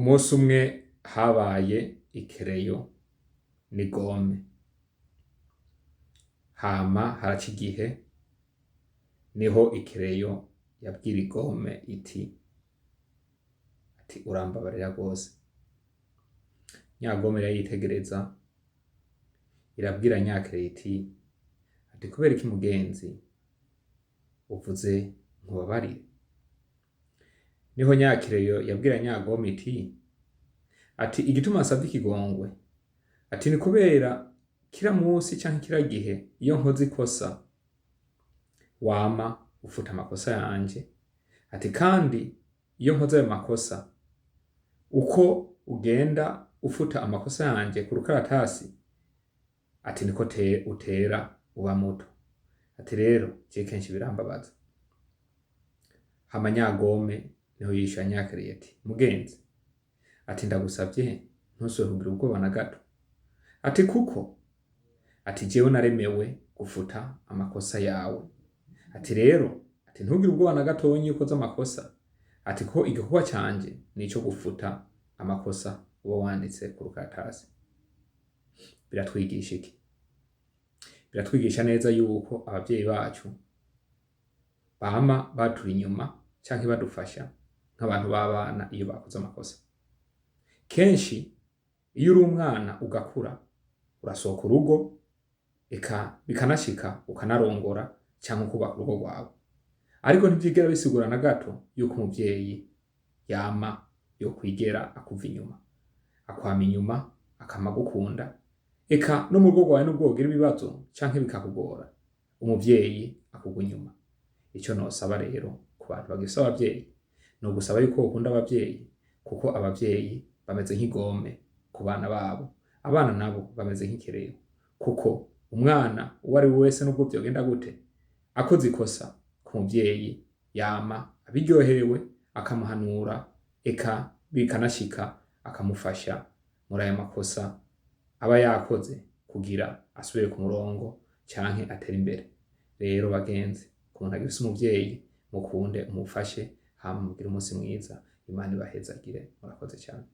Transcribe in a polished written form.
Umunsi umwe habaye ikereyo n'igome, hama haraca igihe niho ikereyo yabwira igome iti urambabarira gose. Nyagome irayitegereza irabwira nyakereyo ati kubera iki mugenzi uvuze nkubabarire? Niho nyakereyo yabwira nyagome ati igituma nsavye ikigongwe ni kubera kira musi canke kira gihe iyo nkoze ikosa wama ufuta amakosa yanje, kandi iyo nkoze ayo makosa uko ugenda ufuta amakosa yanje ku rukaratasi niko utera uba muto. Rero je kenshi birambabaza. Hama nyagome niho yishura nyakereyo mugenzi ndagusavye ntusubire kugira ubwoba na gato. Kuko jewe naremewe gufuta amakosa yawe. Rero ntugire ubwoba na gatonyi iyo ukoze amakosa. Ko igikorwa canje nico gufuta amakosa uba wanditse ku rukaratasi. Biratwigisha iki? Biratwigisha neza yuko abavyeyi bacu bama baturi inyuma canke badufasha nk'abantu b'abana iyo bakoze amakosa. Kenshi iyo uri umwana ugakura urasohoka urugo, bikanashika ukanarongora canke ukubaka urugo rwawe, ariko ntivyigera bisigura na gato yuko umuvyeyi yama yokwigera akuva inyuma, akwama inyuma, akama agukunda. No mu rugo rwawe nubwo wogira ibibazo canke bikakugora, umuvyeyi akugwa inyuma. Ico nosaba rero ku bantu bagifise abavyeyi, no gusaba yuko bokunda abavyeyi, kuko abavyeyi bameze nk'igome ku bana babo, abana nabo bameze nk'ikereyo, kuko umwana uwo ari we wese nubwo vyogenda gute akoze ikosa ku muvyeyi yama abiryoherewe, akamuhanura, bikanashika akamufasha muri ayo makosa aba yakoze kugira asubire ku murongo canke atere imbere. Rero bagenzi, ku muntu agifise umuvyeyi mukunde, umufashe, hama mugire umunsi mwiza. Imana ibahezagire. Murakoze cyane.